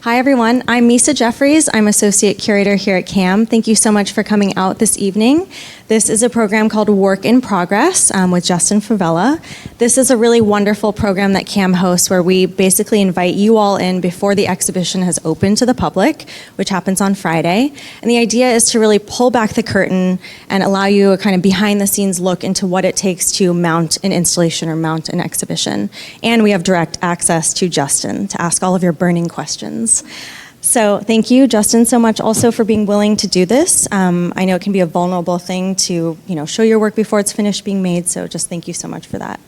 Hi everyone, I'm Misa Jeffereis. I'm Associate Curator here at CAM. Thank you so much for coming out this evening. This is a program called Work in Progress with Justin Favela. This is a really wonderful program that CAM hosts where we basically invite you all in before the exhibition has opened to the public, which happens on Friday. And the idea is to really pull back the curtain and allow you a kind of behind the scenes look into what it takes to mount an installation or mount an exhibition. And we have direct access to Justin to ask all of your burning questions. So thank you, Justin, so much also for being willing to do this. I know it can be a vulnerable thing to, show your work before it's finished being made, so just thank you so much for that.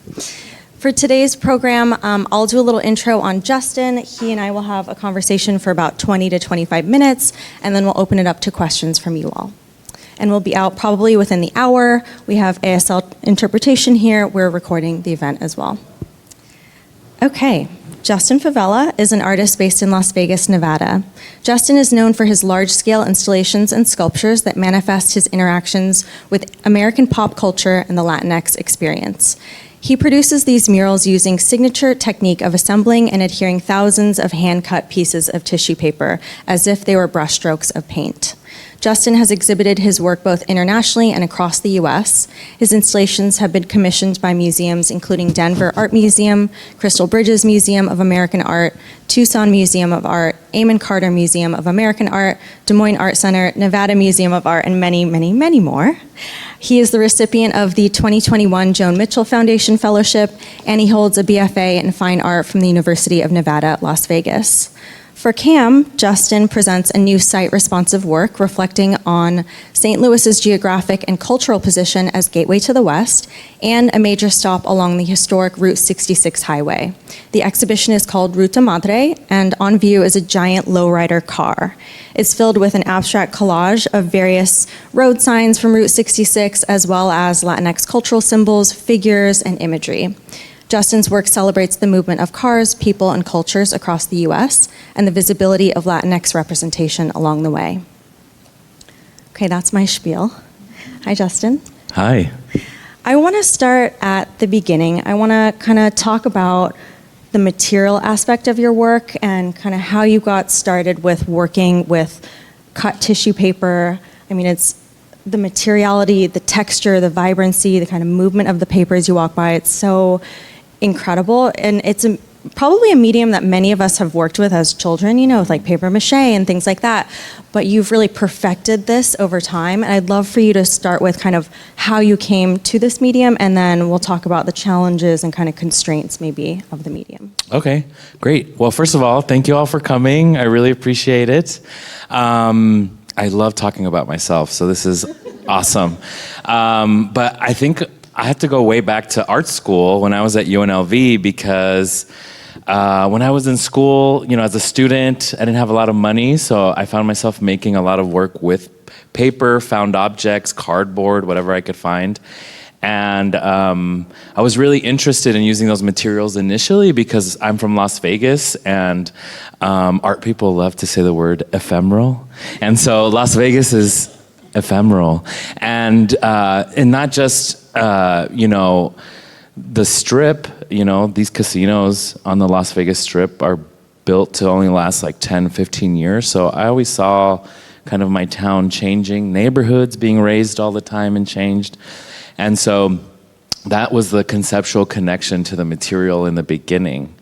For today's program, I'll do a little intro on Justin. He and I will have a conversation for about 20 to 25 minutes, and then we'll open it up to questions from you all. And we'll be out probably within the hour. We have ASL interpretation here. We're recording the event as well. Okay. Justin Favela is an artist based in Las Vegas, Nevada. Justin is known for his large-scale installations and sculptures that manifest his interactions with American pop culture and the Latinx experience. He produces these murals using signature technique of assembling and adhering thousands of hand-cut pieces of tissue paper as if they were brushstrokes of paint. Justin has exhibited his work both internationally and across the U.S. His installations have been commissioned by museums including Denver Art Museum, Crystal Bridges Museum of American Art, Tucson Museum of Art, Amon Carter Museum of American Art, Des Moines Art Center, Nevada Museum of Art, and many, many, many more. He is the recipient of the 2021 Joan Mitchell Foundation Fellowship, and he holds a BFA in Fine Art from the University of Nevada at Las Vegas. For CAM, Justin presents a new site-responsive work reflecting on St. Louis's geographic and cultural position as gateway to the West and a major stop along the historic Route 66 highway. The exhibition is called Ruta Madre, and on view is a giant lowrider car. It's filled with an abstract collage of various road signs from Route 66, as well as Latinx cultural symbols, figures, and imagery. Justin's work celebrates the movement of cars, people, and cultures across the U.S. and the visibility of Latinx representation along the way. Okay, that's my spiel. Hi, Justin. Hi. I want to start at the beginning. I want to kind of talk about the material aspect of your work and kind of how you got started with working with cut tissue paper. I mean, it's the materiality, the texture, the vibrancy, the kind of movement of the paper as you walk by. It's so incredible, and it's probably a medium that many of us have worked with as children, with like paper mache and things like that, but you've really perfected this over time, and I'd love for you to start with kind of how you came to this medium, and then we'll talk about the challenges and kind of constraints maybe of the medium. Okay, great. Well, first of all, thank you all for coming. I really appreciate it. I love talking about myself, so this is awesome. But I think I have to go way back to art school when I was at UNLV, because when I was in school, as a student, I didn't have a lot of money, so I found myself making a lot of work with paper, found objects, cardboard, whatever I could find. And I was really interested in using those materials initially because I'm from Las Vegas, and art people love to say the word ephemeral. And so Las Vegas is ephemeral. And not just, the Strip, these casinos on the Las Vegas Strip are built to only last like 10, 15 years. So I always saw kind of my town changing, neighborhoods being raised all the time and changed. And so that was the conceptual connection to the material in the beginning.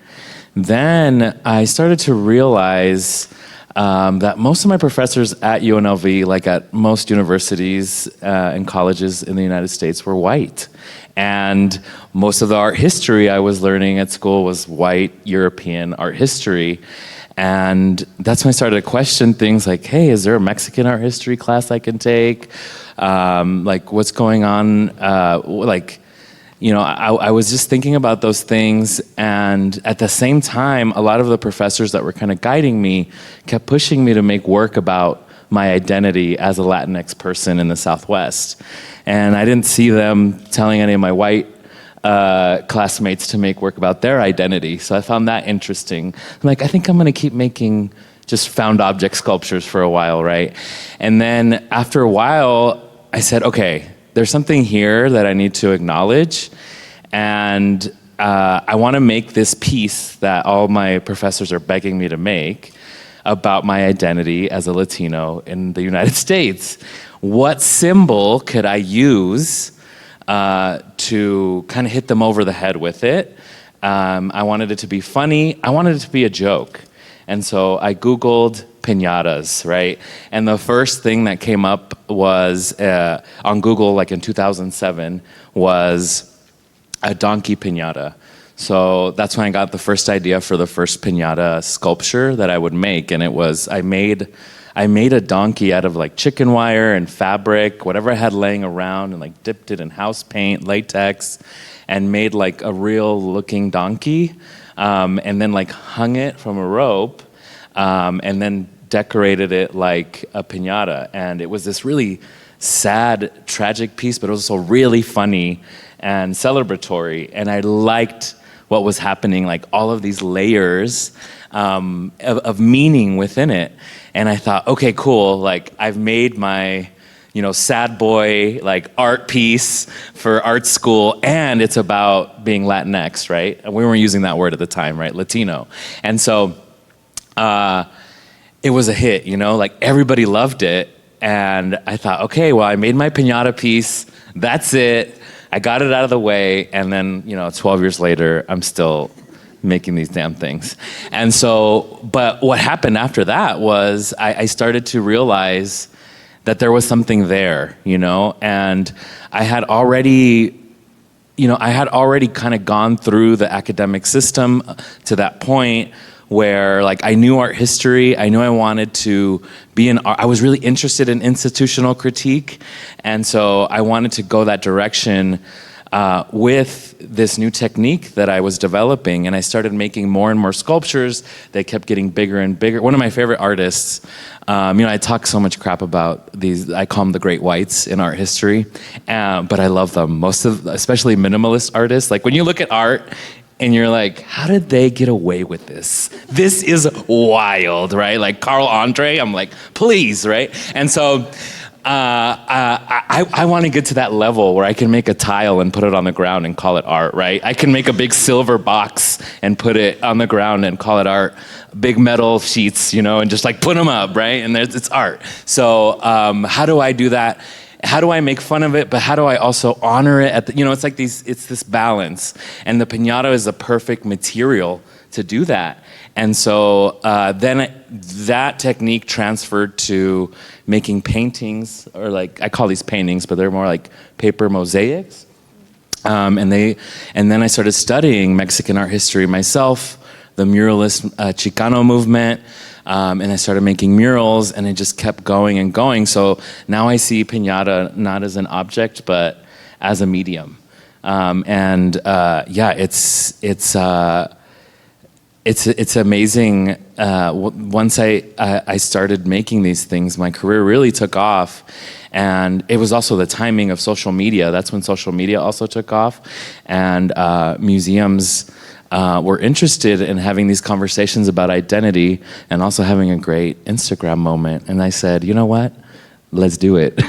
Then I started to realize that most of my professors at UNLV, like at most universities and colleges in the United States, were white. And most of the art history I was learning at school was white European art history. And that's when I started to question things like, hey, is there a Mexican art history class I can take? Like, what's going on? I was just thinking about those things, and at the same time, a lot of the professors that were kind of guiding me kept pushing me to make work about my identity as a Latinx person in the Southwest. And I didn't see them telling any of my white classmates to make work about their identity, so I found that interesting. I'm like, I think I'm gonna keep making just found object sculptures for a while, right? And then after a while, I said, okay, there's something here that I need to acknowledge, and I want to make this piece that all my professors are begging me to make. about my identity as a Latino in the United States. What symbol could I use to kind of hit them over the head with it? I wanted it to be funny. I wanted it to be a joke. And so I Googled piñatas, right? And the first thing that came up was on Google, like in 2007, was a donkey piñata. So that's when I got the first idea for the first piñata sculpture that I would make. And it was, I made a donkey out of like chicken wire and fabric, whatever I had laying around, and like dipped it in house paint, latex, and made like a real looking donkey. And then like hung it from a rope, and then decorated it like a piñata. And it was this really sad, tragic piece, but it was also really funny and celebratory. And I liked what was happening, like all of these layers of meaning within it. And I thought, okay, cool, like I've made my, sad boy, like art piece for art school, and it's about being Latinx, right? And we weren't using that word at the time, right? Latino. And so it was a hit, like everybody loved it. And I thought, okay, well, I made my piñata piece, that's it. I got it out of the way, and then, 12 years later, I'm still making these damn things. And so, but what happened after that was I started to realize that there was something there, and I had already kind of gone through the academic system to that point where like I knew art history, I knew I wanted to be in art. I was really interested in institutional critique, and so I wanted to go that direction with this new technique that I was developing, and I started making more and more sculptures. They kept getting bigger and bigger. One of my favorite artists, I talk so much crap about these, I call them the great whites in art history, but I love them. Especially minimalist artists, like when you look at art, and you're like, how did they get away with this? This is wild, right? Like Carl Andre, I'm like, please, right? And so I want to get to that level where I can make a tile and put it on the ground and call it art, right? I can make a big silver box and put it on the ground and call it art. Big metal sheets, and just like put them up, right? And it's art. So how do I do that? How do I make fun of it, but how do I also honor it at the, it's like it's this balance. And the piñata is the perfect material to do that. And so then that technique transferred to making paintings, or like, I call these paintings, but they're more like paper mosaics. And then I started studying Mexican art history myself, the muralist Chicano movement, and I started making murals, and it just kept going and going. So now I see piñata not as an object, but as a medium. It's amazing. Once I started making these things, my career really took off. And it was also the timing of social media. That's when social media also took off. And museums were interested in having these conversations about identity and also having a great Instagram moment. And I said, you know what? Let's do it.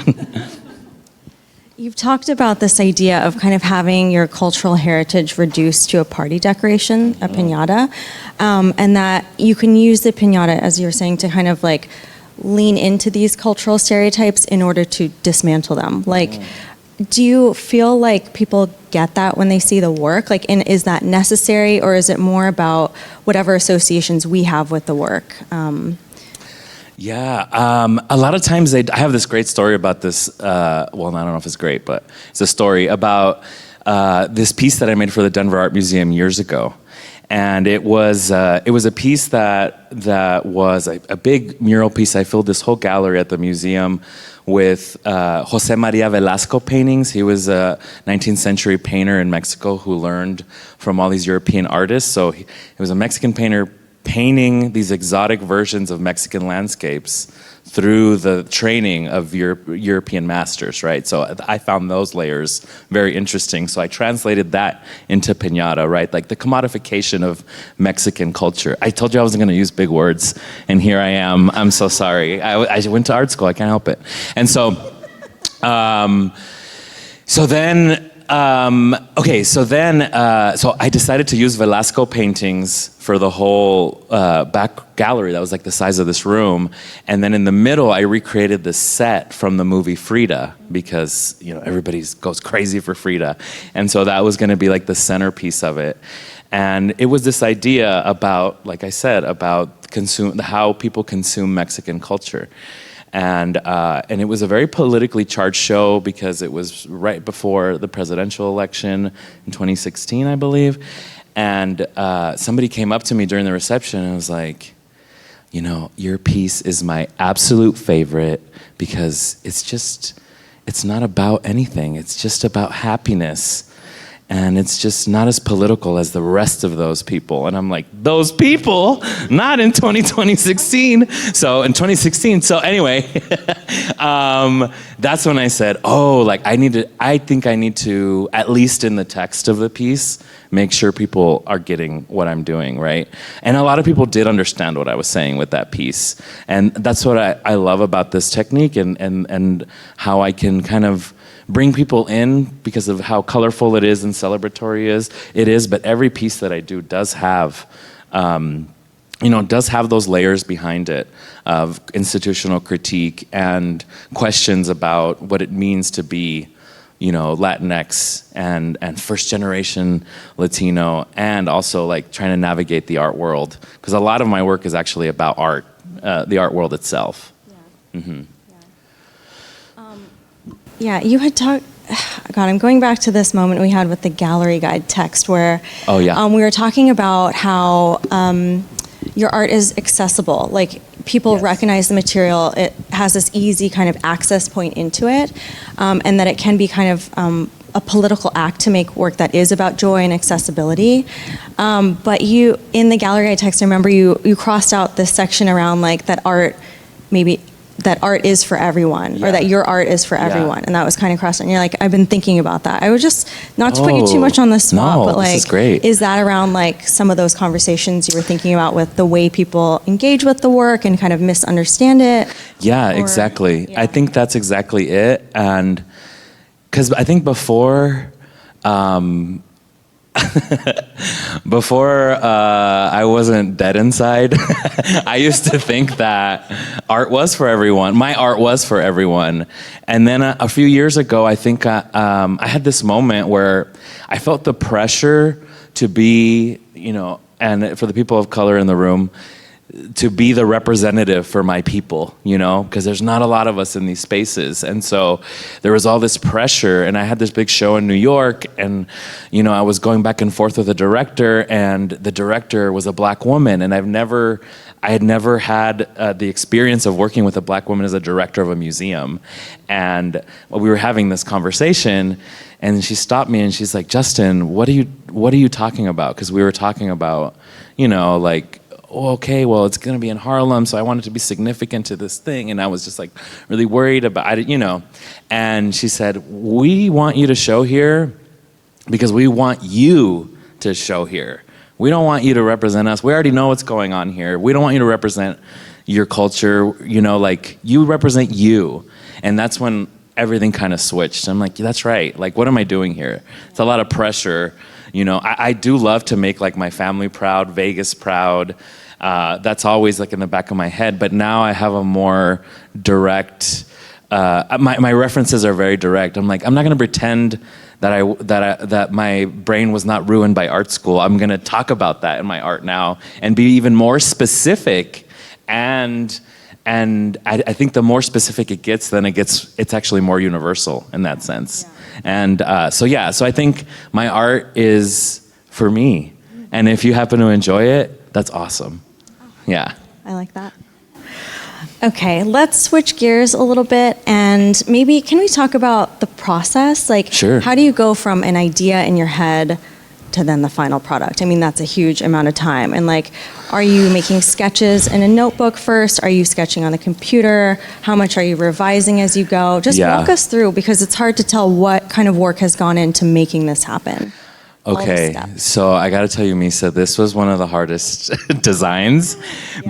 You've talked about this idea of kind of having your cultural heritage reduced to a party decoration, a piñata, and that you can use the piñata, as you were saying, to kind of like lean into these cultural stereotypes in order to dismantle them. Like, do you feel like people get that when they see the work? Like, and is that necessary, or is it more about whatever associations we have with the work? A lot of times I have this great story about this, I don't know if it's great, but it's a story about this piece that I made for the Denver Art Museum years ago. And it was a piece that was a big mural piece. I filled this whole gallery at the museum with Jose Maria Velasco paintings. He was a 19th century painter in Mexico who learned from all these European artists. So he was a Mexican painter painting these exotic versions of Mexican landscapes through the training of European masters, right? So I found those layers very interesting. So I translated that into piñata, right? Like the commodification of Mexican culture. I told you I wasn't going to use big words, and here I am. I'm so sorry. I went to art school. I can't help it. And so, so then Okay, so I decided to use Velasco paintings for the whole back gallery that was like the size of this room. And then in the middle, I recreated the set from the movie Frida because, everybody goes crazy for Frida. And so that was gonna be like the centerpiece of it. And it was this idea about, like I said, about how people consume Mexican culture. And it was a very politically charged show because it was right before the presidential election in 2016, I believe. And somebody came up to me during the reception and was like, your piece is my absolute favorite because it's not about anything. It's just about happiness. And it's just not as political as the rest of those people. And I'm like, those people? Not in 2016. So in 2016, so anyway, that's when I said, I think I need to, at least in the text of the piece, make sure people are getting what I'm doing, right? And a lot of people did understand what I was saying with that piece. And that's what I love about this technique and how I can kind of bring people in because of how colorful it is and celebratory it is, but every piece that I do does have, those layers behind it of institutional critique and questions about what it means to be, Latinx and first generation Latino, and also like trying to navigate the art world. Because a lot of my work is actually about art, the art world itself. Yeah. Mm-hmm. Yeah, you had talked, God, I'm going back to this moment we had with the gallery guide text where we were talking about how your art is accessible. Like people recognize the material, it has this easy kind of access point into it, and that it can be kind of a political act to make work that is about joy and accessibility. But you, in the gallery guide text, I remember you crossed out this section around like that art is for everyone, or that your art is for everyone. And that was kind of crossed. And you're like, I've been thinking about that. I would just, not to put you too much on the spot, but like, this is great. Is that around like some of those conversations you were thinking about with the way people engage with the work and kind of misunderstand it? Yeah, exactly. Yeah. I think that's exactly it. And because I think before I wasn't dead inside, I used to think that art was for everyone. My art was for everyone. And then a few years ago, I think I had this moment where I felt the pressure to be, and for the people of color in the room, to be the representative for my people, because there's not a lot of us in these spaces. And so there was all this pressure, and I had this big show in New York, and, I was going back and forth with the director, and the director was a Black woman, and I had never had the experience of working with a Black woman as a director of a museum. And we were having this conversation, and she stopped me and she's like, Justin, what are you talking about? Because we were talking about, okay, well, it's going to be in Harlem, so I wanted to be significant to this thing, and I was just like really worried about it, And she said, we want you to show here because we want you to show here. We don't want you to represent us. We already know what's going on here. We don't want you to represent your culture, you represent you. And that's when everything kind of switched. I'm like, that's right. Like, what am I doing here? It's a lot of pressure. I do love to make like my family proud, Vegas proud. That's always like in the back of my head. But now I have a more direct. My references are very direct. I'm like, I'm not going to pretend that my brain was not ruined by art school. I'm going to talk about that in my art now and be even more specific. And I think the more specific it gets, then it's actually more universal in that sense. Yeah. And so I think my art is for me. And if you happen to enjoy it, that's awesome. Yeah. I like that. Okay, let's switch gears a little bit, and maybe can we talk about the process? Like, sure. How do you go from an idea in your head to then the final product? I mean, that's a huge amount of time. And like, are you making sketches in a notebook first? Are you sketching on a computer? How much are you revising as you go? Just walk us through, because it's hard to tell what kind of work has gone into making this happen. all the Okay, steps? so I got to tell you, Misa, this was one of the hardest designs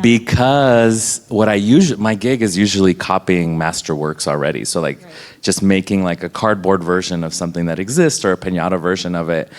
because my gig is usually copying masterworks already. So like just making like a cardboard version of something that exists or a piñata version of it.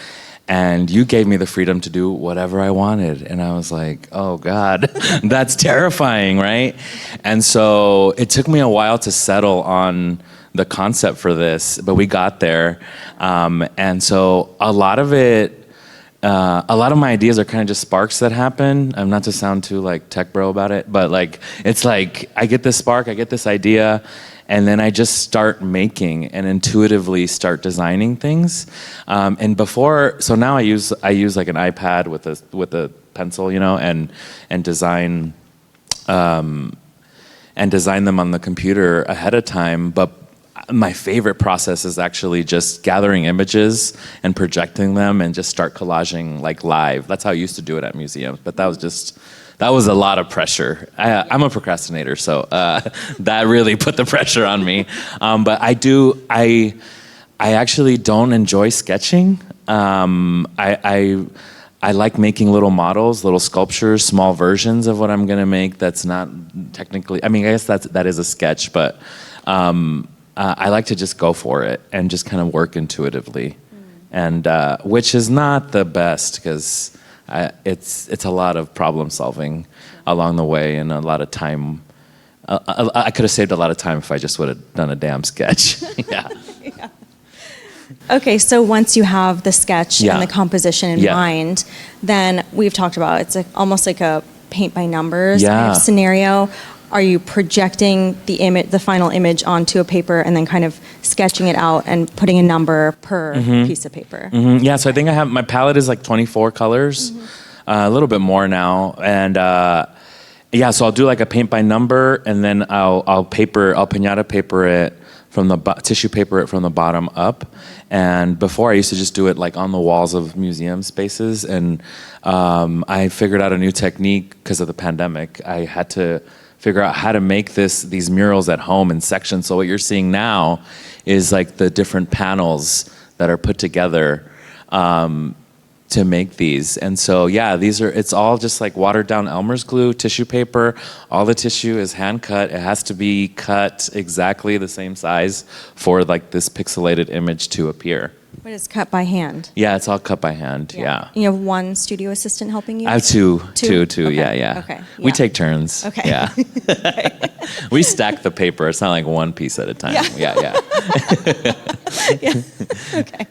And you gave me the freedom to do whatever I wanted. And I was like, oh God, that's terrifying, right? And so it took me a while to settle on the concept for this, but we got there. And so a lot of my ideas are kind of just sparks that happen. I'm not to sound too like tech bro about it, but like, it's like I get this spark, I get this idea, and then I just start making and intuitively start designing things. And so now I use like an iPad with a pencil, and design them on the computer ahead of time. But my favorite process is actually just gathering images and projecting them and just start collaging like live. That's how I used to do it at museums, but that was a lot of pressure. I'm a procrastinator, so that really put the pressure on me. But I actually don't enjoy sketching. I like making little models, little sculptures, small versions of what I'm gonna make. That's not technically, I guess that is a sketch, but I like to just go for it and just kind of work intuitively, and which is not the best because it's a lot of problem solving along the way and a lot of time. I could have saved a lot of time if I just would have done a damn sketch. Yeah. Okay, so once you have the sketch and the composition in mind, then we've talked about it's almost like a paint by numbers kind of scenario. Are you projecting the final image onto a paper and then kind of sketching it out and putting a number per piece of paper? Yeah, so I think my palette is like 24 colors, a little bit more now. And so I'll do like a paint by number, and then I'll piñata paper it from the tissue paper it from the bottom up. And before I used to just do it like on the walls of museum spaces. And I figured out a new technique because of the pandemic. I had to figure out how to make these murals at home in sections. So what you're seeing now is like the different panels that are put together to make these. And so it's all just like watered down Elmer's glue, tissue paper. All the tissue is hand cut. It has to be cut exactly the same size for like this pixelated image to appear. But it's cut by hand. Yeah, it's all cut by hand. Yeah. You have one studio assistant helping you? I have two. Okay. Yeah. Okay. We take turns. Okay. Yeah. We stack the paper. It's not like one piece at a time. Yeah. Okay.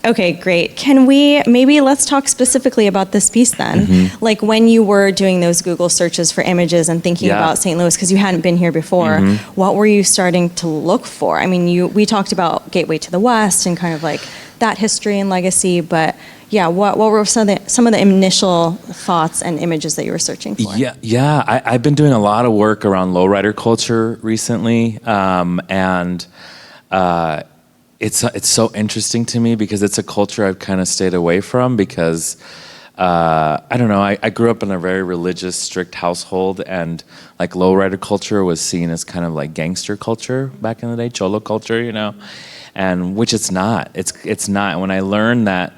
Okay, great. Let's talk specifically about this piece then. Like when you were doing those Google searches for images and thinking about St. Louis, because you hadn't been here before, what were you starting to look for? We talked about Gateway to the West and kind of like that history and legacy, but what were some of the initial thoughts and images that you were searching for? I've been doing a lot of work around lowrider culture recently, and it's so interesting to me because it's a culture I've kind of stayed away from because I don't know, I grew up in a very religious, strict household, and like lowrider culture was seen as kind of like gangster culture back in the day, cholo culture, and which it's not. It's not. When I learned that,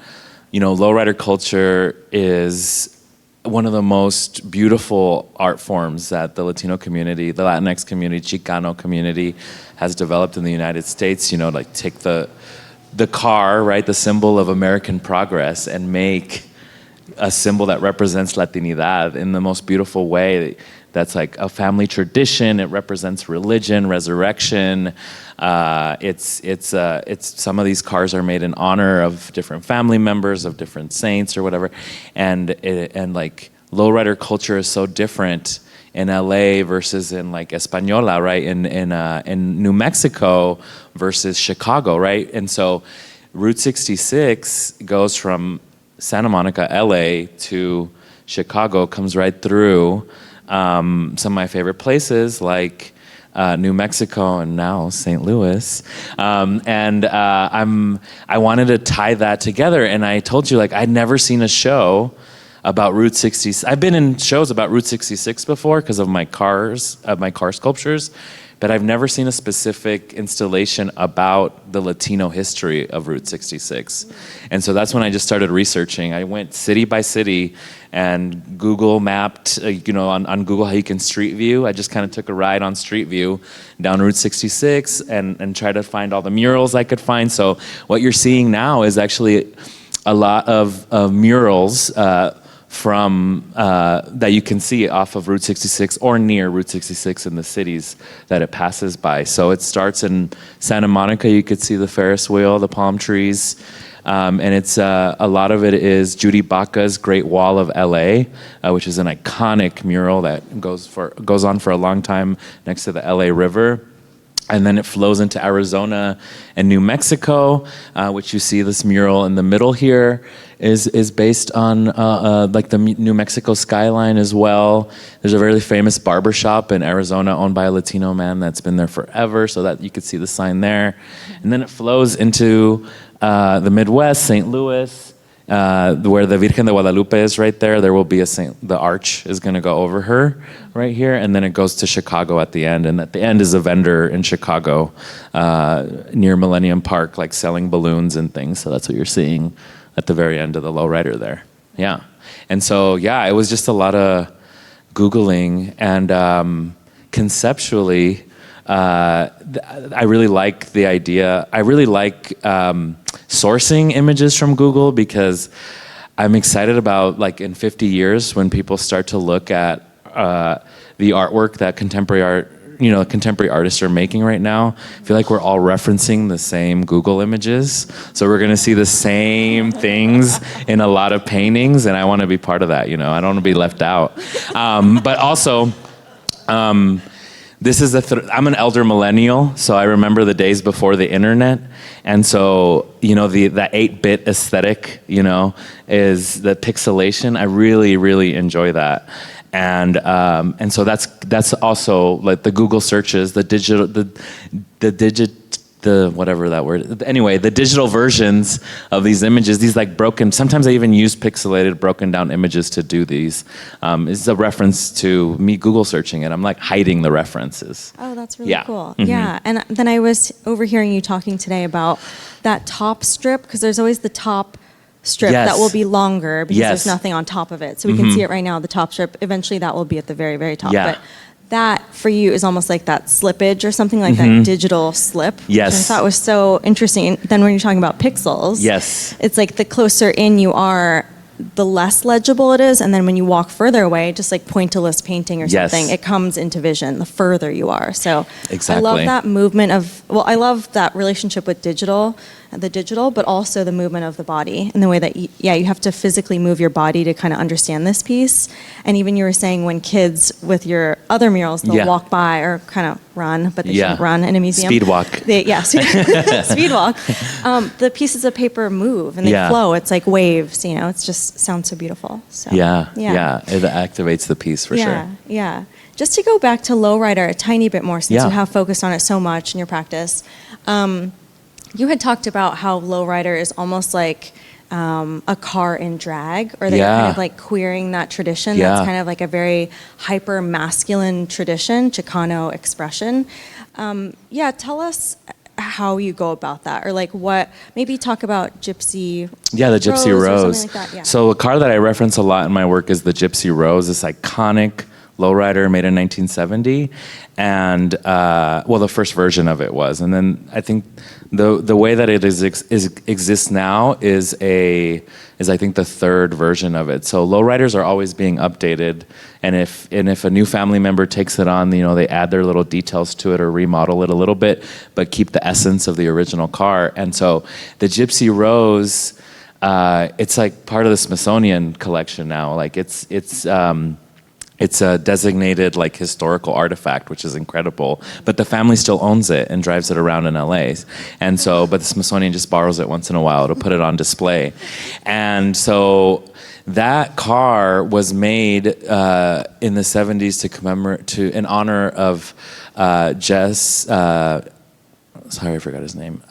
lowrider culture is one of the most beautiful art forms that the Latino community, the Latinx community, Chicano community has developed in the United States, like take the car, right, the symbol of American progress, and make a symbol that represents Latinidad in the most beautiful way. That's like a family tradition. It represents religion, resurrection. It's some of these cars are made in honor of different family members, of different saints or whatever, and like lowrider culture is so different in LA versus in like Española, right? In New Mexico versus Chicago, right? And so Route 66 goes from Santa Monica, LA to Chicago, comes right through some of my favorite places like New Mexico and now St. Louis. I wanted to tie that together, and I told you, like, I'd never seen a show about Route 60. I've been in shows about Route 66 before because of my car sculptures, but I've never seen a specific installation about the Latino history of Route 66. And so that's when I just started researching. I went city by city and Google mapped, on Google how you can Street View. I just kind of took a ride on Street View down Route 66 and tried to find all the murals I could find. So what you're seeing now is actually a lot of murals from that you can see off of Route 66 or near Route 66 in the cities that it passes by. So it starts in Santa Monica. You could see the Ferris wheel, the palm trees, and it's a lot of it is Judy Baca's Great Wall of LA, which is an iconic mural that goes on for a long time next to the LA River. And then it flows into Arizona and New Mexico, which you see this mural in the middle here is based on like the New Mexico skyline as well. There's a really famous barbershop in Arizona owned by a Latino man that's been there forever, so that you could see the sign there. And then it flows into the Midwest, St. Louis, where the Virgen de Guadalupe is right there. There will be the arch is going to go over her right here, and then it goes to Chicago at the end. And at the end is a vendor in Chicago near Millennium Park, like selling balloons and things. So that's what you're seeing at the very end of the lowrider there. Yeah. And so, yeah, it was just a lot of Googling, and conceptually, I really like the idea. I really like sourcing images from Google, because I'm excited about, like, in 50 years when people start to look at the artwork that contemporary artists are making right now. I feel like we're all referencing the same Google images. So we're gonna see the same things in a lot of paintings, and I wanna be part of that, I don't wanna be left out. But also, this is I'm an elder millennial, so I remember the days before the internet. And so, that 8-bit aesthetic, is the pixelation. I really, really enjoy that. And so that's also like the Google searches, the digital versions of these images, these like broken, sometimes I even use pixelated, broken down images to do these. This is a reference to me Google searching it. I'm like hiding the references. Oh, that's really cool. Mm-hmm. Yeah, and then I was overhearing you talking today about that top strip, because there's always the top strip that will be longer because there's nothing on top of it. So we can see it right now, the top strip. Eventually that will be at the very, very top. Yeah. But that for you is almost like that slippage or something, like that digital slip. Yes. Which I thought was so interesting. And then when you're talking about pixels, it's like the closer in you are, the less legible it is. And then when you walk further away, just like pointillist painting or something, it comes into vision the further you are. So I love that movement I love that relationship with the digital, but also the movement of the body in the way that, you have to physically move your body to kind of understand this piece. And even you were saying when kids with your other murals, they'll walk by or kind of run, but they shouldn't run in a museum. Speed walk. Speed walk. The pieces of paper move and they flow. It's like waves, it just sounds so beautiful. So, it activates the piece for sure. Yeah. Just to go back to lowrider a tiny bit more, since you have focused on it so much in your practice. You had talked about how lowrider is almost like a car in drag, or they're kind of like queering that tradition. That's kind of like a very hyper masculine tradition, Chicano expression. Tell us how you go about that, or like maybe talk about Gypsy the Gypsy Rose. Like that. So a car that I reference a lot in my work is the Gypsy Rose, this iconic lowrider made in 1970, and the first version of it was, and then I think the way that it exists now is I think the third version of it. So lowriders are always being updated, and if a new family member takes it on, they add their little details to it or remodel it a little bit, but keep the essence of the original car. And so the Gypsy Rose, it's like part of the Smithsonian collection now. Like it's a designated like historical artifact, which is incredible. But the family still owns it and drives it around in LA. And so, but the Smithsonian just borrows it once in a while to put it on display. And so that car was made in the 70s in honor of sorry, I forgot his name.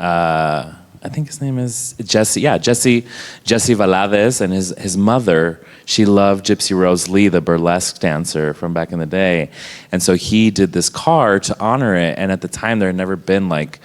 I think his name is Jesse. Yeah, Jesse Valades, and his mother. She loved Gypsy Rose Lee, the burlesque dancer from back in the day, and so he did this car to honor it. And at the time, there had never been like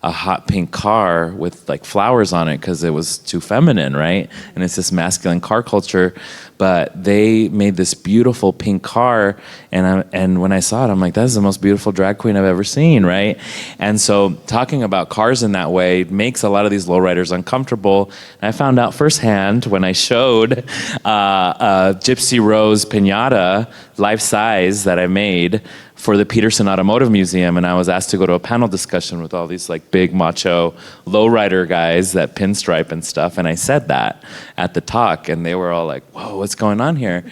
a hot pink car with like flowers on it because it was too feminine, right? And it's this masculine car culture. But they made this beautiful pink car, and when I saw it, I'm like, that's the most beautiful drag queen I've ever seen, right? And so talking about cars in that way makes a lot of these lowriders uncomfortable. And I found out firsthand when I showed a Gypsy Rose pinata, life size, that I made for the Peterson Automotive Museum, and I was asked to go to a panel discussion with all these like big macho lowrider guys that pinstripe and stuff, and I said that at the talk, and they were all like, whoa, what's going on here?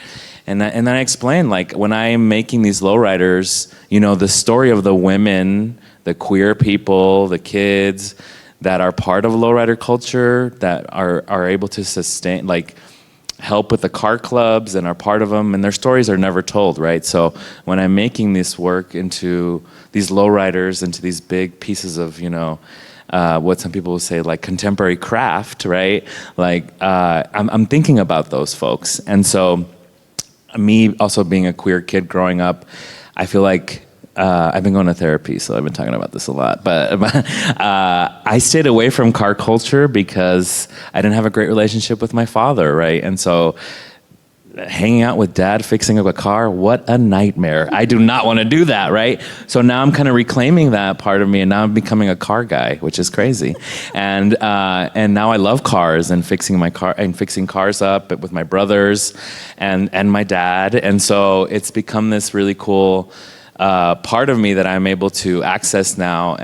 And then I explained, like, when I'm making these lowriders, you know, the story of the women, the queer people, the kids that are part of lowrider culture, that are able to sustain, like, help with the car clubs and are part of them, and their stories are never told, right? So when I'm making this work into these lowriders, into these big pieces of, you know, what some people will say like contemporary craft, right? Like I'm thinking about those folks. And so me also being a queer kid growing up, I feel like I've been going to therapy, so I've been talking about this a lot. But I stayed away from car culture because I didn't have a great relationship with my father, right? And so hanging out with dad, fixing up a car, what a nightmare. I do not want to do that, right? So now I'm kind of reclaiming that part of me, and now I'm becoming a car guy, which is crazy. And now I love cars and fixing cars up with my brothers and my dad. And so it's become this really cool part of me that I'm able to access now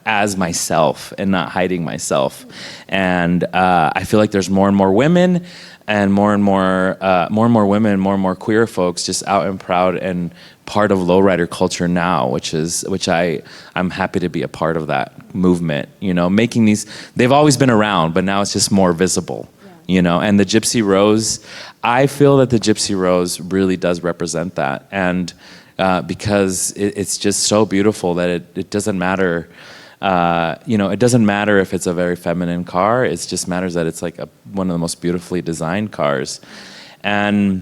as myself and not hiding myself. And I feel like there's more and more women and more and more women, more and more queer folks just out and proud and part of lowrider culture now, which I'm happy to be a part of that movement. You know, making these, they've always been around, but now it's just more visible. Yeah. You know, and the Gypsy Rose, I feel that the Gypsy Rose really does represent that, and because it's just so beautiful that it doesn't matter. You know, it doesn't matter if it's a very feminine car. It just matters that it's like one of the most beautifully designed cars, and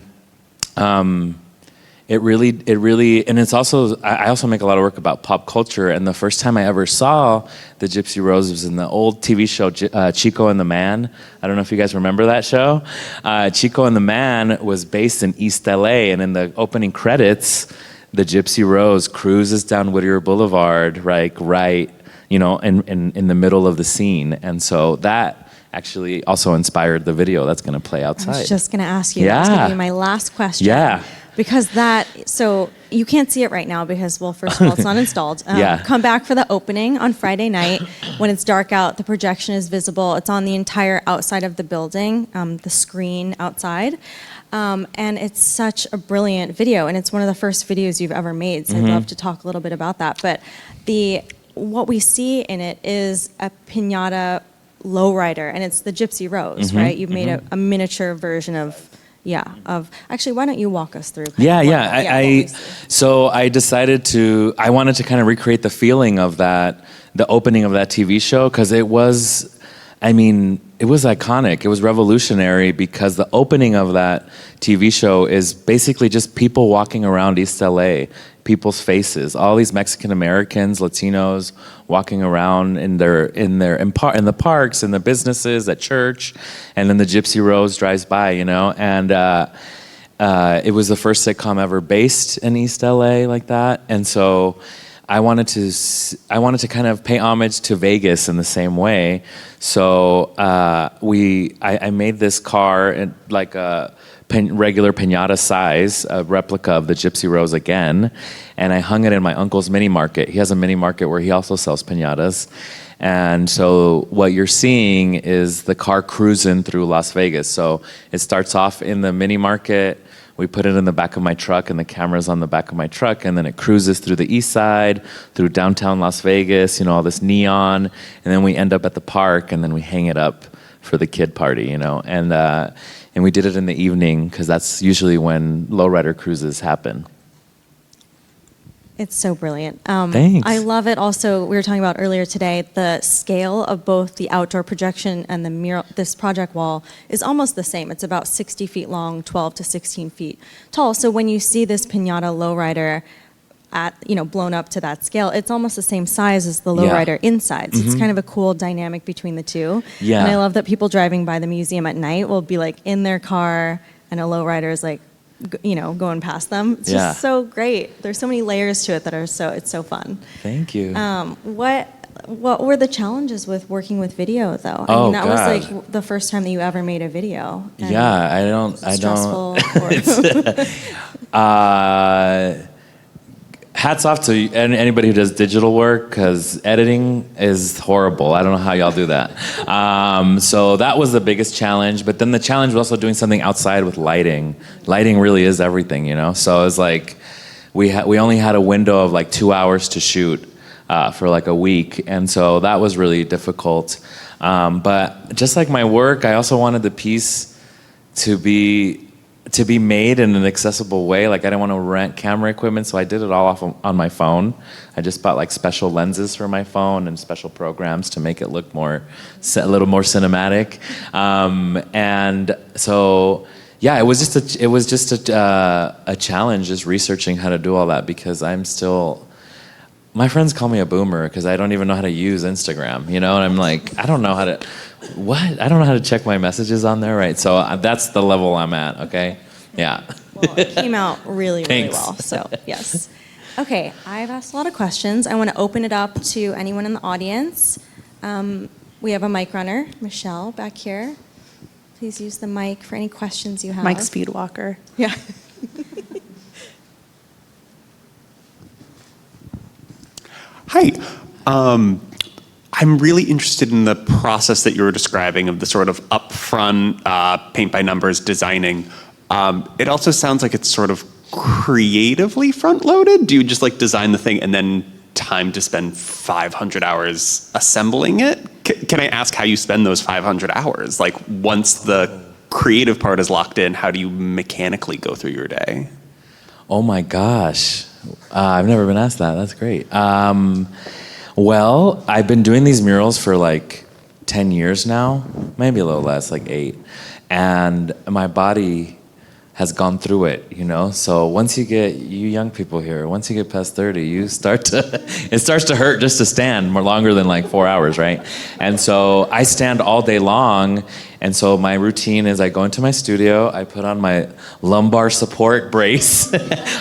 it really, and it's also, I also make a lot of work about pop culture. And the first time I ever saw the Gypsy Rose was in the old TV show Chico and the Man. I don't know if you guys remember that show. Chico and the Man was based in East LA, and in the opening credits, the Gypsy Rose cruises down Whittier Boulevard, right, you know, in the middle of the scene. And so that actually also inspired the video that's going to play outside. I was just going to ask you. Yeah. That's going to be my last question. Yeah. Because so you can't see it right now because, well, first of all, it's not installed. Yeah. Come back for the opening on Friday night. When it's dark out, the projection is visible. It's on the entire outside of the building, the screen outside. And it's such a brilliant video, and it's one of the first videos you've ever made, so I'd love to talk a little bit about that. But what we see in it is a piñata lowrider, and it's the Gypsy Rose, right? You've made a miniature version of actually, why don't you walk us through? So I decided I wanted to kind of recreate the feeling of the opening of that TV show, because it was iconic. It was revolutionary because the opening of that TV show is basically just people walking around East LA, people's faces, all these Mexican Americans, Latinos walking around in the parks, in the businesses, at church, and then the Gypsy Rose drives by, you know, and it was the first sitcom ever based in East LA like that, and so I wanted to kind of pay homage to Vegas in the same way. So I made this car in like a regular piñata size, a replica of the Gypsy Rose again, and I hung it in my uncle's mini market. He has a mini market where he also sells piñatas. And so what you're seeing is the car cruising through Las Vegas. So it starts off in the mini market. We put it in the back of my truck, and the camera's on the back of my truck, and then it cruises through the east side, through downtown Las Vegas, you know, all this neon, and then we end up at the park, and then we hang it up for the kid party, you know, and we did it in the evening because that's usually when lowrider cruises happen. It's so brilliant. Thanks. I love it also, we were talking about earlier today, the scale of both the outdoor projection and the mural, this project wall is almost the same. It's about 60 feet long, 12 to 16 feet tall. So when you see this piñata lowrider blown up to that scale, it's almost the same size as the lowrider inside. So it's kind of a cool dynamic between the two. Yeah. And I love that people driving by the museum at night will be like in their car and a lowrider is like, going past them. It's just so great. There's so many layers to it that are it's so fun. Thank you. What were the challenges with working with video though? Oh, that God. was like the first time that you ever made a video. And Yeah, I don't. Hats off to anybody who does digital work, because editing is horrible. I don't know how y'all do that. So that was the biggest challenge. But then the challenge was also doing something outside with lighting. Lighting really is everything, So it was like we only had a window of like 2 hours to shoot for like a week, and so that was really difficult. But just like my work, I also wanted the piece to be made in an accessible way. Like I didn't want to rent camera equipment, so I did it all on my phone. I just bought like special lenses for my phone and special programs to make it look a little more cinematic. And so, yeah, it was just a challenge, just researching how to do all that, because my friends call me a boomer because I don't even know how to use Instagram, And I'm like, I don't know how to check my messages on there, right? So that's the level I'm at, okay? Yeah. Well, it came out really, really Thanks. well. So, yes. Okay, I've asked a lot of questions. I want to open it up to anyone in the audience. We have a mic runner, Michelle, back here. Please use the mic for any questions you have. Mike Speedwalker. Yeah. Hi. I'm really interested in the process that you were describing of the sort of upfront paint by numbers designing. It also sounds like it's sort of creatively front-loaded. Do you just like design the thing and then time to spend 500 hours assembling it? Can I ask how you spend those 500 hours? Like once the creative part is locked in, how do you mechanically go through your day? Oh my gosh. I've never been asked that. That's great. Well, I've been doing these murals for like 10 years now, maybe a little less, like 8. And my body has gone through it, So once you young people here, once you get past 30, it starts to hurt just to stand more longer than like 4 hours, right? And so I stand all day long. And so my routine is I go into my studio, I put on my lumbar support brace,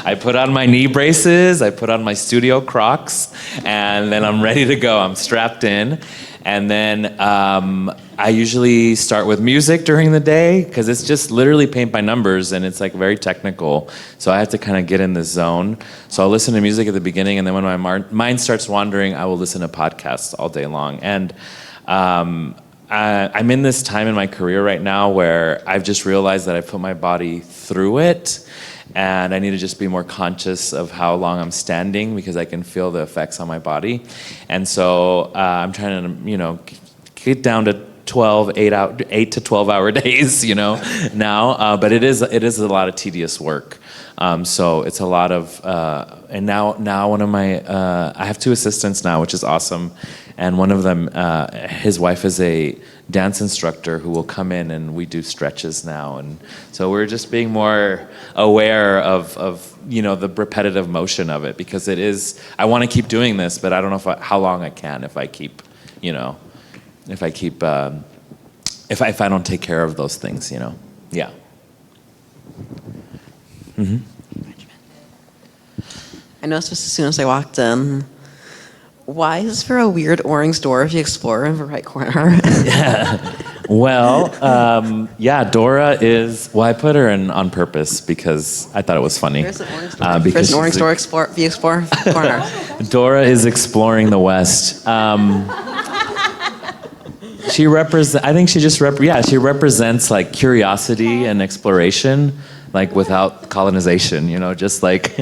I put on my knee braces, I put on my studio Crocs, and then I'm ready to go. I'm strapped in. And then I usually start with music during the day, because it's just literally paint by numbers and it's like very technical. So I have to kind of get in this zone. So I'll listen to music at the beginning, and then when my mind starts wandering, I will listen to podcasts all day long. And I'm in this time in my career right now where I've just realized that I put my body through it, and I need to just be more conscious of how long I'm standing, because I can feel the effects on my body. And so I'm trying to, get down to 8 to 12 hour days, now. But it is a lot of tedious work. So it's a lot of, and now one of my, I have 2 assistants now, which is awesome. And one of them, his wife is a dance instructor who will come in, and we do stretches now. And so we're just being more aware of the repetitive motion of it, because it is, I want to keep doing this, but I don't know how long I can if I keep, if I don't take care of those things, Yeah. Mm-hmm. I noticed just as soon as I walked in, why is there a weird orange door if you explore in the right corner? Well, Dora is, I put her in on purpose because I thought it was funny. There's an orange door. There's an orange door if you explore corner. Dora is exploring the West. She represents like curiosity and exploration, like without colonization, just like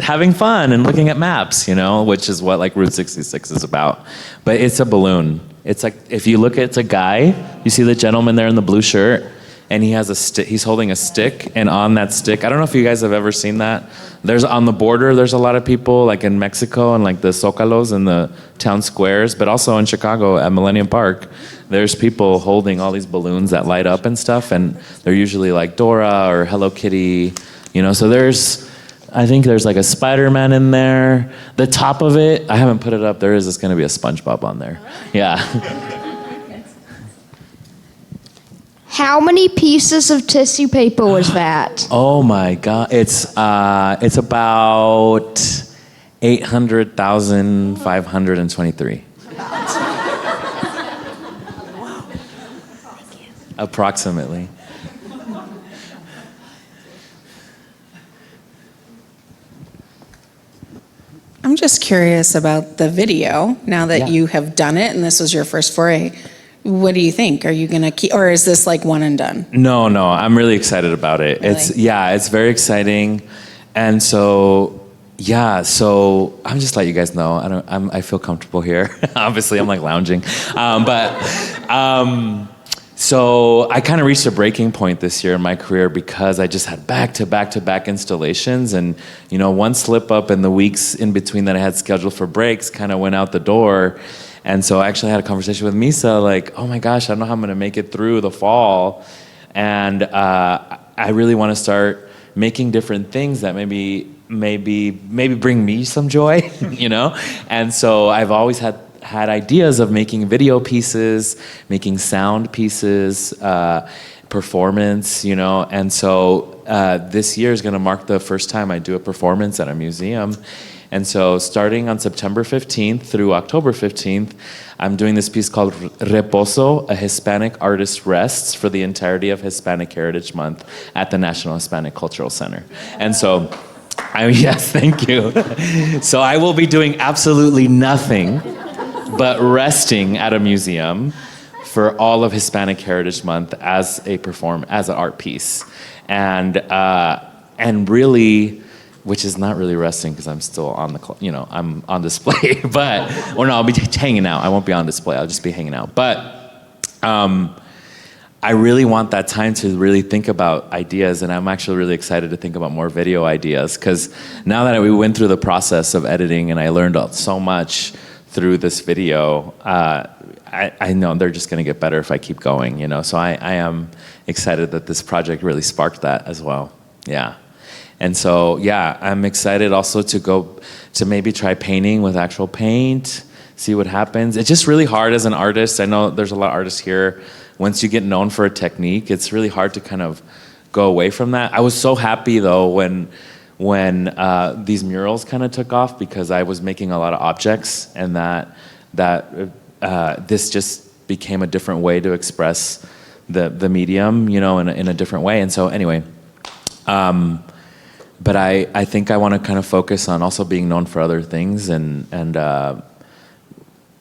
having fun and looking at maps, which is what like Route 66 is about. But it's a balloon. It's like, if you look, it's a guy. You see the gentleman there in the blue shirt, and he has a stick. He's holding a stick, and on that stick, I don't know if you guys have ever seen that. There's on the border. There's a lot of people like in Mexico and like the Zócalos and the town squares, but also in Chicago at Millennium Park. There's people holding all these balloons that light up and stuff, and they're usually like Dora or Hello Kitty, So I think there's like a Spider-Man in there. The top of it, I haven't put it up. It's going to be a SpongeBob on there. Yeah. How many pieces of tissue paper was that? Oh my God. It's about 800,523. Approximately. I'm just curious about the video, now that you have done it and this was your first foray. What do you think? Are you going to keep, or is this like one and done? No, I'm really excited about it. Really? It's very exciting. And so I'm just let you guys know. I feel comfortable here. Obviously, I'm like lounging. So I kind of reached a breaking point this year in my career because I just had back-to-back installations, and one slip up in the weeks in between that I had scheduled for breaks kind of went out the door. And so I actually had a conversation with Misa, like, oh my gosh, I don't know how I'm going to make it through the fall, and I really want to start making different things that maybe bring me some joy, And so I've always had ideas of making video pieces, making sound pieces, performance, And so this year is going to mark the first time I do a performance at a museum. And so starting on September 15th through October 15th, I'm doing this piece called Reposo, a Hispanic Artist Rests, for the entirety of Hispanic Heritage Month at the National Hispanic Cultural Center. And so, yes, thank you. So I will be doing absolutely nothing but resting at a museum for all of Hispanic Heritage Month as an art piece. And really, which is not really resting because I'm still on I'm on display, I'll be hanging out. I won't be on display, I'll just be hanging out. But I really want that time to really think about ideas, and I'm actually really excited to think about more video ideas, because now that we went through the process of editing and I learned so much through this video, I know they're just gonna get better if I keep going, So I am excited that this project really sparked that as well, yeah. And so, I'm excited also to go to maybe try painting with actual paint, see what happens. It's just really hard as an artist. I know there's a lot of artists here. Once you get known for a technique, it's really hard to kind of go away from that. I was so happy though when these murals kind of took off, because I was making a lot of objects, and that this just became a different way to express the medium, in a different way. And so anyway, but I think I want to kind of focus on also being known for other things, and then the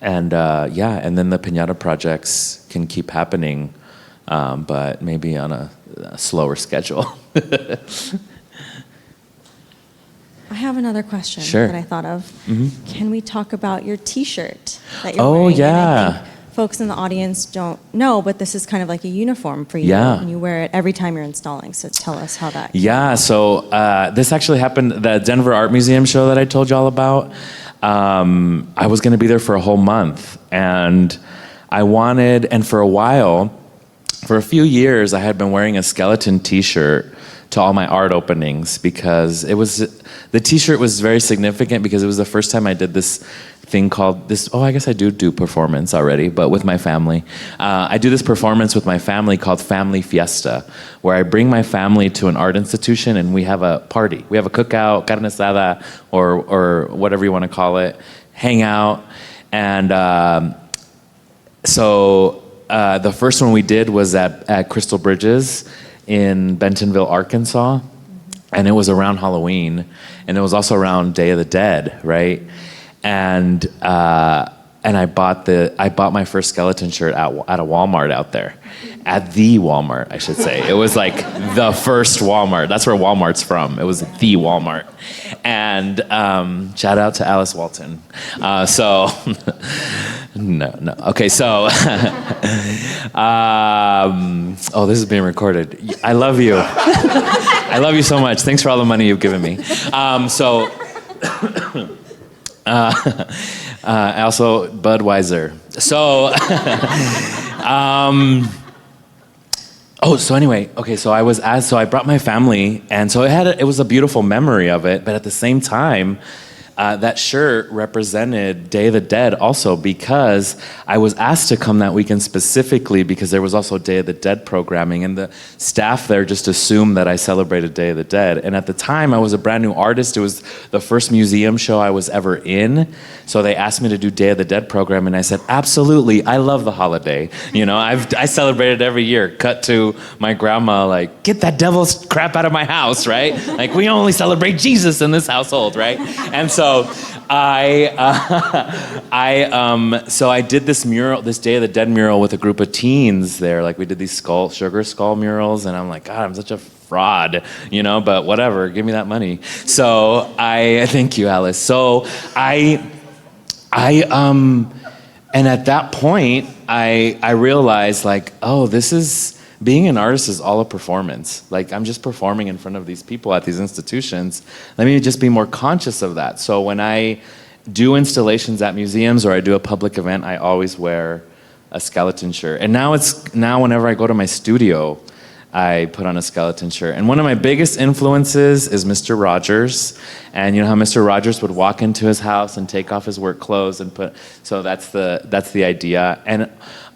Piñata projects can keep happening, but maybe on a slower schedule. I have another question Sure. that I thought of. Mm-hmm. Can we talk about your T-shirt that you're Oh, wearing? And I yeah. think folks in the audience don't know, but this is kind of like a uniform for you. Yeah. And you wear it every time you're installing. So tell us how that. Yeah, so this actually happened, the Denver Art Museum show that I told y'all about. I was going to be there for a whole month, and for a while, for a few years, I had been wearing a skeleton T-shirt to all my art openings, because the T-shirt was very significant, because it was the first time I did this thing called I guess I do performance already, but with my family. I do this performance with my family called Family Fiesta, where I bring my family to an art institution and we have a party. We have a cookout, carne asada, or whatever you want to call it, hang out. And so the first one we did was at Crystal Bridges in Bentonville, Arkansas. And it was around Halloween, and it was also around Day of the Dead, right? And I bought my first skeleton shirt at a Walmart out there, at the Walmart, I should say. It was like the first Walmart. That's where Walmart's from. It was the Walmart, And shout out to Alice Walton. No. Okay, so, oh, this is being recorded. I love you. I love you so much. Thanks for all the money you've given me. Also, Budweiser. So, so anyway, okay, so I brought my family, and so it was a beautiful memory of it, but at the same time, that shirt represented Day of the Dead also, because I was asked to come that weekend specifically because there was also Day of the Dead programming, and the staff there just assumed that I celebrated Day of the Dead. And at the time, I was a brand new artist. It was the first museum show I was ever in, so they asked me to do Day of the Dead program, and I said, absolutely, I love the holiday. You know, I celebrate it every year. Cut to my grandma, like, get that devil's crap out of my house, right? Like, we only celebrate Jesus in this household, right? And so I did this mural, this Day of the Dead mural with a group of teens there. Like, we did these sugar skull murals, and I'm like, God, I'm such a fraud, you know, but whatever, give me that money. So thank you, Alice. So and at that point, I realized, like, oh, being an artist is all a performance. Like, I'm just performing in front of these people at these institutions. Let me just be more conscious of that. So when I do installations at museums or I do a public event, I always wear a skeleton shirt. And now whenever I go to my studio, I put on a skeleton shirt. And one of my biggest influences is Mr. Rogers. And you know how Mr. Rogers would walk into his house and take off his work clothes and so that's the idea. And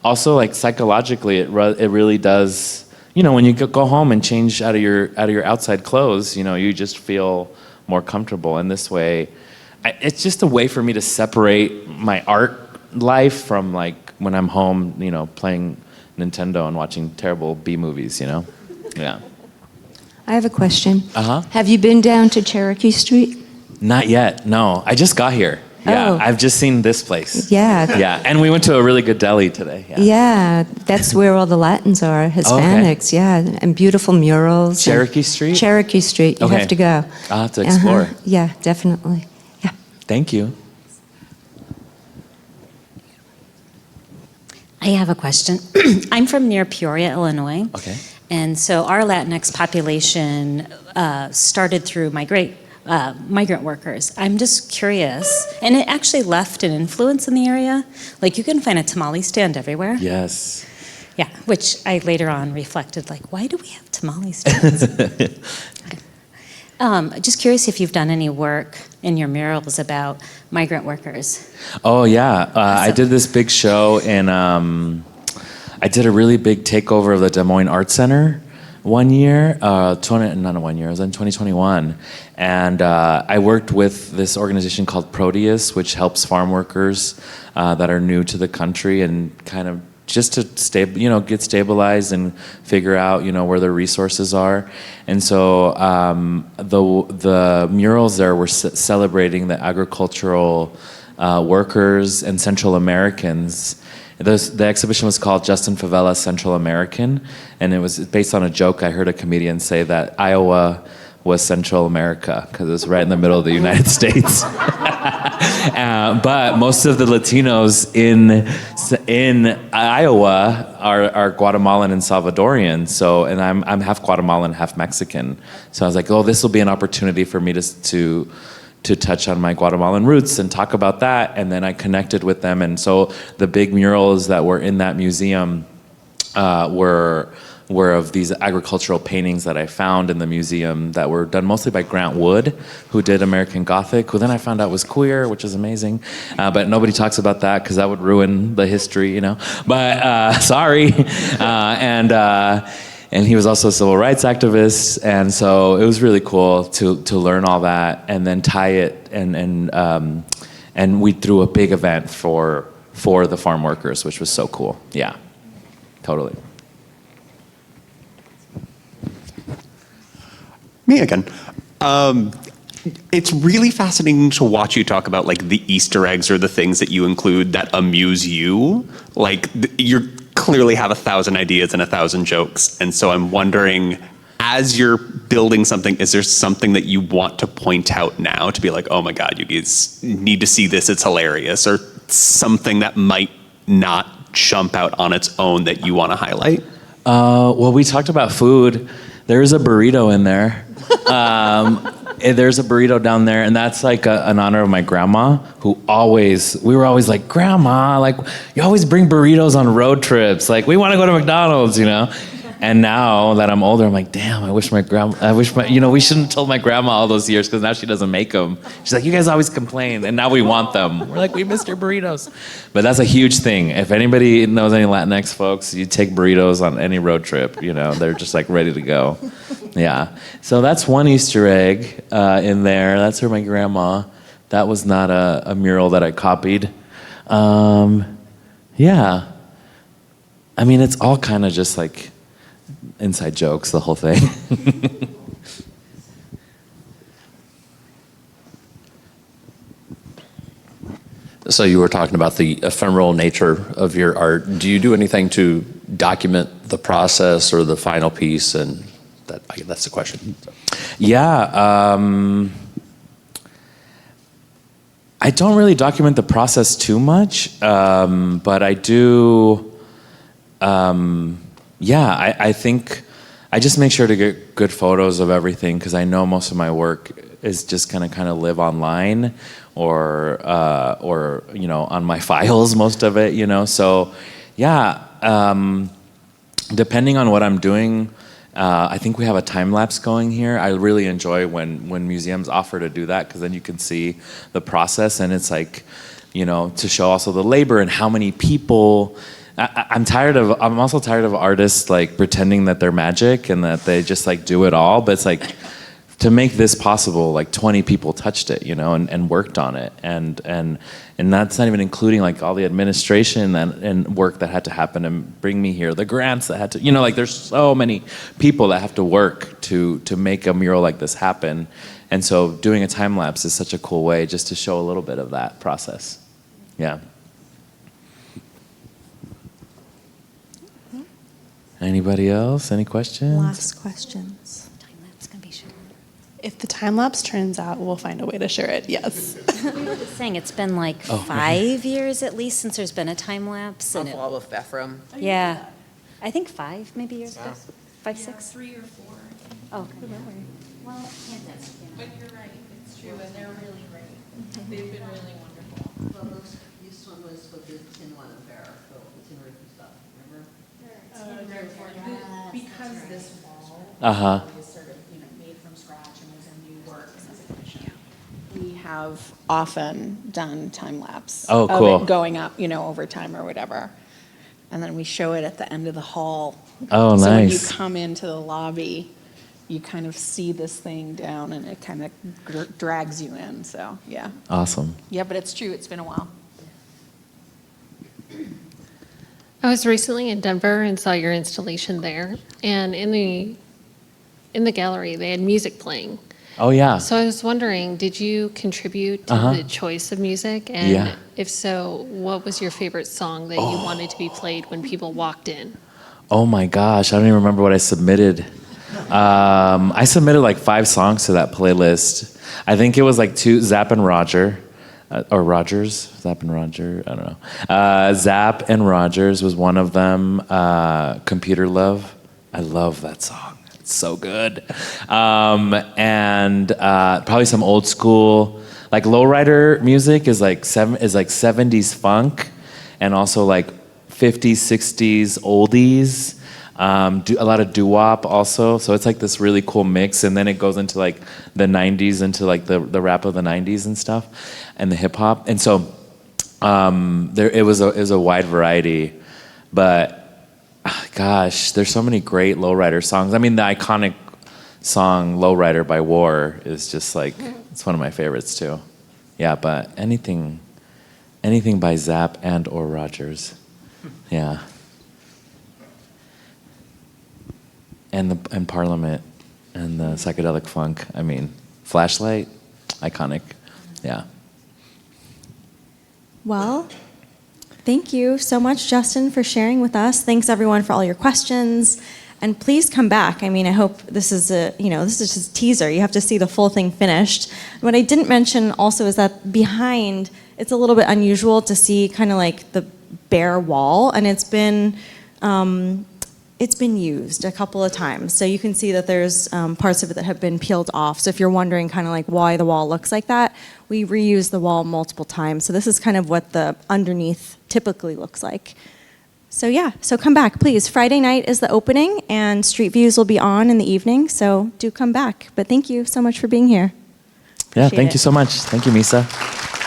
also, like, psychologically, it really does, you know, when you go home and change out of your outside clothes, you know, you just feel more comfortable. And this way, it's just a way for me to separate my art life from, like, when I'm home, you know, playing Nintendo and watching terrible B movies, you know? Yeah. I have a question. Uh-huh. Have you been down to Cherokee Street? Not yet, no. I just got here. Yeah, Oh. I've just seen this place. Yeah. Yeah, and we went to a really good deli today. Yeah. Yeah, that's where all the Latins are, Hispanics, yeah, and beautiful murals. Cherokee Street? Cherokee Street, you Okay. have to go. I'll have to explore. Yeah, definitely. Yeah. Thank you. I have a question. I'm from near Peoria, Illinois. Okay. And so our Latinx population started through migrant workers. I'm just curious, and it actually left an influence in the area. Like, you can find a tamale stand everywhere. Yes. Yeah, which I later on reflected, like, why do we have tamale stands? Just curious if you've done any work in your murals about migrant workers. Oh, yeah. I did this big show in, I did a really big takeover of the Des Moines Art Center one year, not 1 year, it was in 2021. And I worked with this organization called Proteus, which helps farm workers that are new to the country and kind of just to get stabilized and figure out, where their resources are. And so the murals there were celebrating the agricultural workers and Central Americans. The exhibition was called Justin Favela, Central American, and it was based on a joke. I heard a comedian say that Iowa was Central America because it was right in the middle of the United States. But most of the Latinos in Iowa are Guatemalan and Salvadorian. So, and I'm half Guatemalan, half Mexican. So I was like, oh, this will be an opportunity for me to touch on my Guatemalan roots and talk about that. And then I connected with them. And so the big murals that were in that museum were of these agricultural paintings that I found in the museum that were done mostly by Grant Wood, who did American Gothic, who then I found out was queer, which is amazing. But nobody talks about that because that would ruin the history, But sorry. And he was also a civil rights activist, and so it was really cool to learn all that and then tie it and we threw a big event for the farm workers, which was so cool. Yeah, totally. Me again. It's really fascinating to watch you talk about like the Easter eggs or the things that you include that amuse you. Like you clearly have 1,000 ideas and 1,000 jokes, and so I'm wondering, as you're building something, is there something that you want to point out now to be like, oh my God, you guys need to see this, it's hilarious, or something that might not jump out on its own that you want to highlight? Well, we talked about food. There's a burrito in there. There's a burrito down there, and that's like an honor of my grandma, who we were always like, Grandma, like, you always bring burritos on road trips. Like, we want to go to McDonald's, you know? And now that I'm older, I'm like, damn, we shouldn't have told my grandma all those years, because now she doesn't make them. She's like, you guys always complain, and now we want them. We're like, we missed your burritos. But that's a huge thing. If anybody knows any Latinx folks, you take burritos on any road trip, they're just like ready to go. Yeah. So that's one Easter egg in there. That's for my grandma. That was not a mural that I copied. Yeah. I mean, it's all kind of just like inside jokes, the whole thing. So you were talking about the ephemeral nature of your art. Do you do anything to document the process or the final piece? And that's the question. Yeah. I don't really document the process too much, but I do. I think I just make sure to get good photos of everything, because I know most of my work is just gonna kind of live online or on my files, most of it, So, depending on what I'm doing, I think we have a time lapse going here. I really enjoy when museums offer to do that, because then you can see the process, and it's like, to show also the labor and how many people. I'm also tired of artists like pretending that they're magic and that they just like do it all. But it's like, to make this possible, like 20 people touched it, and worked on it. And that's not even including like all the administration and work that had to happen and bring me here, the grants that had to, like there's so many people that have to work to make a mural like this happen. And so doing a time lapse is such a cool way just to show a little bit of that process. Yeah. Anybody else? Any questions? Last questions. Time-lapse can be short. If the time lapse turns out, we'll find a way to share it. Yes. We were just saying, it's been like 5 years at least since there's been a time lapse. Of all of Bethlehem. Yeah. I think 5 maybe years ago. 5, 6? 3 or 4. Oh, okay. Well, but you're right, it's true, and they're really great. They've been really wonderful. Well, this one was with the tin one and bear, the tin roof and stuff, remember? Because this wall is sort of made from scratch and was a new work as a commission. We have often done time lapse Oh, of cool. it going up, over time or whatever. And then we show it at the end of the hall. Oh, So when you nice. come into the lobby, you kind of see this thing down and it kind of drags you in. So, yeah. Awesome. Yeah, but it's true. It's been a while. I was recently in Denver and saw your installation there, and in the gallery they had music playing. Oh yeah. So I was wondering, did you contribute to the choice of music? And Yeah. if so, what was your favorite song that you wanted to be played when people walked in? Oh my gosh, I don't even remember what I submitted. I submitted like 5 songs to that playlist. I think it was like 2, Zapp and Roger. Or Rogers, Zapp and Roger, I don't know. Zapp and Rogers was one of them. Computer Love, I love that song. It's so good. And probably some old school, like lowrider music is like 70s funk, and also like 50s, 60s oldies. A lot of doo-wop also, so it's like this really cool mix, and then it goes into like the 90s, into like the rap of the 90s and stuff, and the hip hop, and so it was a wide variety, but gosh, there's so many great lowrider songs. I mean, the iconic song "Lowrider" by War is just like, it's one of my favorites too. Yeah, but anything by Zapp and or Rogers, yeah. And Parliament and the psychedelic funk. I mean, Flashlight, iconic. Yeah. Well, thank you so much, Justin, for sharing with us. Thanks, everyone, for all your questions. And please come back. I mean, I hope this is this is just a teaser. You have to see the full thing finished. What I didn't mention also is that behind, it's a little bit unusual to see kind of like the bare wall, and it's been used a couple of times. So you can see that there's parts of it that have been peeled off. So if you're wondering kind of like why the wall looks like that, we reuse the wall multiple times. So this is kind of what the underneath typically looks like. So yeah, so come back, please. Friday night is the opening, and street views will be on in the evening, so do come back. But thank you so much for being here. Yeah, Appreciate thank it. you so much. Thank you, Misa.